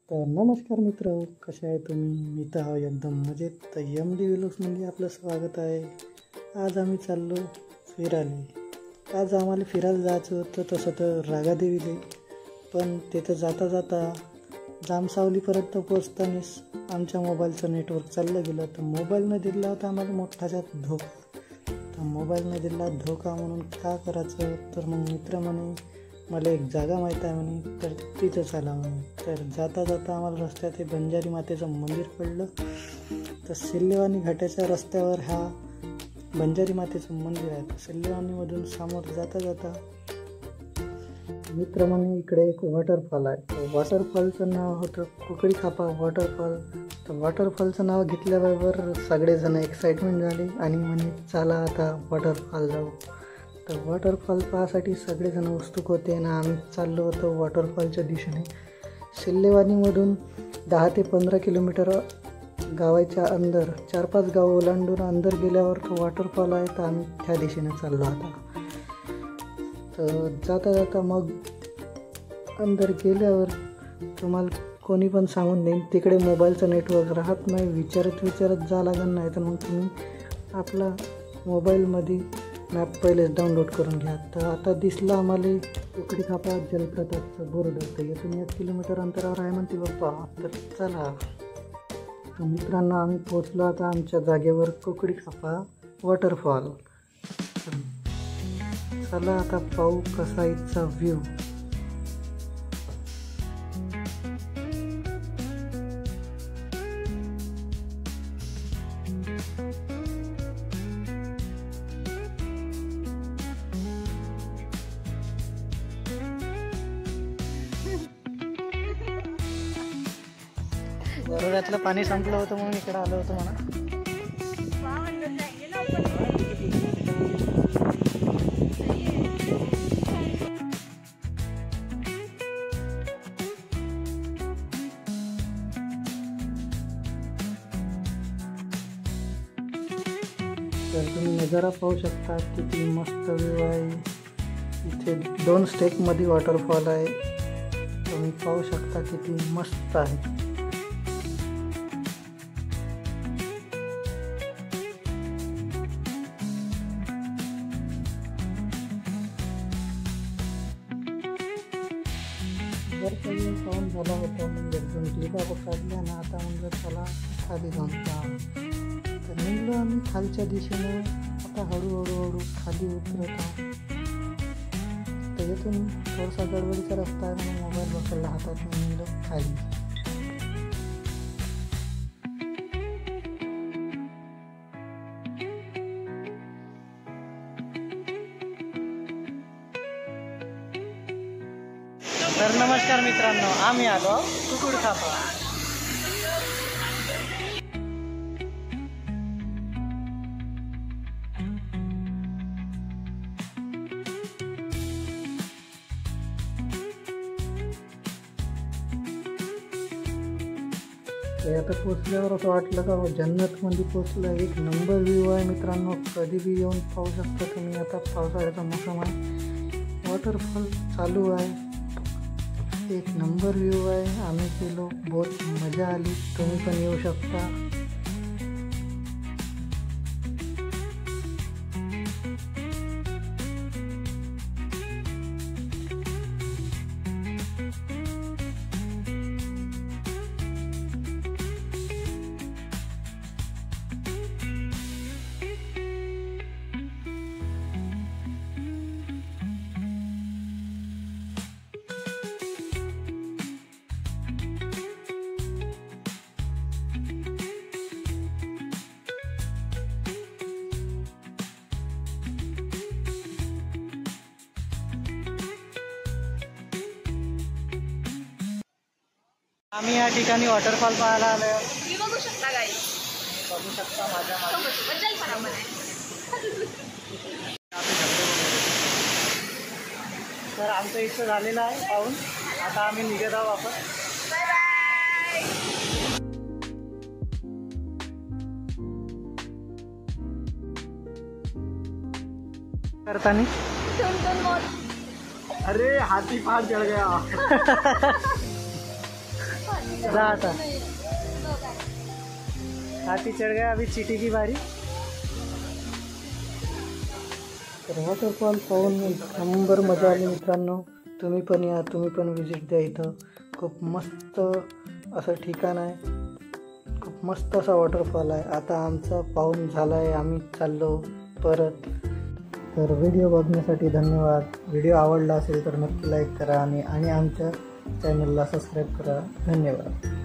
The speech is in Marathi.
तर नमस्कार मित्र, कसे आहे तुम्ही? मी तर हा एकदम मजेत. तर MD व्लॉग्समध्ये आपलं स्वागत आहे. आज आम्ही चाललो फिरायला. आज आम्हाला फिरायला जायचं होतं तसं तर रागादेवीला, पण तिथं जाता जाता जामसावलीपर्यंत पोचतानाच आमच्या मोबाईलचं नेटवर्क चाललं गेलं. तर मोबाईलनं दिला होता आम्हाला मोठाचा धोका. तर मोबाईलनं दिला धोका म्हणून का करायचं? तर मग मित्र म्हणे मला एक जागा माहीत आहे म्हणे, तर तिथं चला म्हणे. तर जाता जाता आम्हाला रस्त्यात हे बंजारी मातेचं मंदिर पडलं. तर सिल्लेवानी घाटाच्या रस्त्यावर हा बंजारी मातेचं मंदिर आहे. तर सिल्लेवानीमधून समोर जाता जाता मित्र म्हणे इकडे एक वॉटरफॉल आहे. तर वॉटरफॉलचं नाव होतं कुकडी खापा वॉटरफॉल. तर वॉटरफॉलचं नाव घेतल्याबरोबर सगळेजण एक्साइटमेंट झाले आणि म्हणे चला आता वॉटरफॉल जाऊ. तर वॉटरफॉल पाहासाठी सगळेजण उत्सुक होते आणि आम्ही चाललो होतो वॉटरफॉलच्या दिशेने. सिल्लेवानीमधून 10 ते 15 किलोमीटर गावाच्या अंदर 4-5 गावं ओलांडून अंदर गेल्यावर तो वॉटरफॉल आहे. तर आम्ही त्या दिशेने चाललो आता. तर जाता जाता मग अंदर गेल्यावर तुम्हाला कोणी पण सांगून देईन तिकडे मोबाईलचं नेटवर्क राहत नाही, विचारत जा लागत नाही. तर मग तुम्ही आपला मोबाईलमध्ये मॅप पहिलेच डाउनलोड करून घ्या. तर आता दिसलं आम्हाला कुकडी खापा जलप्रपातचं बोर्ड. तर इथून 1 किलोमीटर अंतरावर आहे म्हणते बाप्पा. तर चला. तर मित्रांनो आम्ही पोचलो आता आमच्या जागेवर कुकडी खापा वॉटरफॉल. चला आता पाहू कसा इथचा व्ह्यू. बरोबरातलं पाणी संपलं होतं म्हणून इकडं आलं होतं म्हणा. तर तुम्ही नजारा पाहू शकता किती मस्त व्ह्यू आहे. इथे 2 स्टेपमध्ये वॉटरफॉल आहे. तुम्ही पाहू शकता किती मस्त आहे. काही पाहून झाला होता म्हणजे 2 क्लिपा काढल्या ना. आता म्हणलं चला खाली जाऊन तर निघलो आम्ही खालच्या दिशेनं. आता हळूहळू खाली उतरत आहोत. तर इथून थोडासा गडबडीचा रस्ता आहे म्हणून मोबाईल पकडला हातात निघलो खाली. तर नमस्कार मित्रांनो, आम्ही आलो कुकुड खापा. आता पोचल्यावर असं वाटलं का जन्नतमध्ये पोचलं. एक नंबर व्ह्यू आहे मित्रांनो, कधी बी येऊन पाहू शकता तुम्ही. आता पावसाळ्याचा मोसम आहे, वॉटरफॉल चालू आहे, एक नंबर व्ह्यू आहे. आम्ही गेलो, बहुत मजा आली. तुम्ही पण येऊ शकता. आम्ही या ठिकाणी वॉटरफॉल पाहायला आलो. बघू शकता गाईस, बघू शकता माझ्या मागे. तर आमचं इच्छा झालेलं आहे पाहून. आता आम्ही निघत आहोत वापस. Bye bye. करतानी अरे हाथी पहाड़ चढ़ गया. जा आता हाथी चढ़ गया, अभी चीटी की बारी. तर वॉटरफॉल पाहून नंबर मजा आली मित्रांनो. तुम्ही पण या, तुम्ही पण विजिट द्या. इथं खूप मस्त असं ठिकाण आहे, खूप मस्त असा वॉटरफॉल आहे. आता आमचा पाहून झाला आहे, आम्ही चाललो परत. तर व्हिडिओ बघण्यासाठी धन्यवाद. व्हिडिओ आवडला असेल तर नक्की लाईक करा आणि आमच्या चॅनलला सबस्क्राईब करा. धन्यवाद.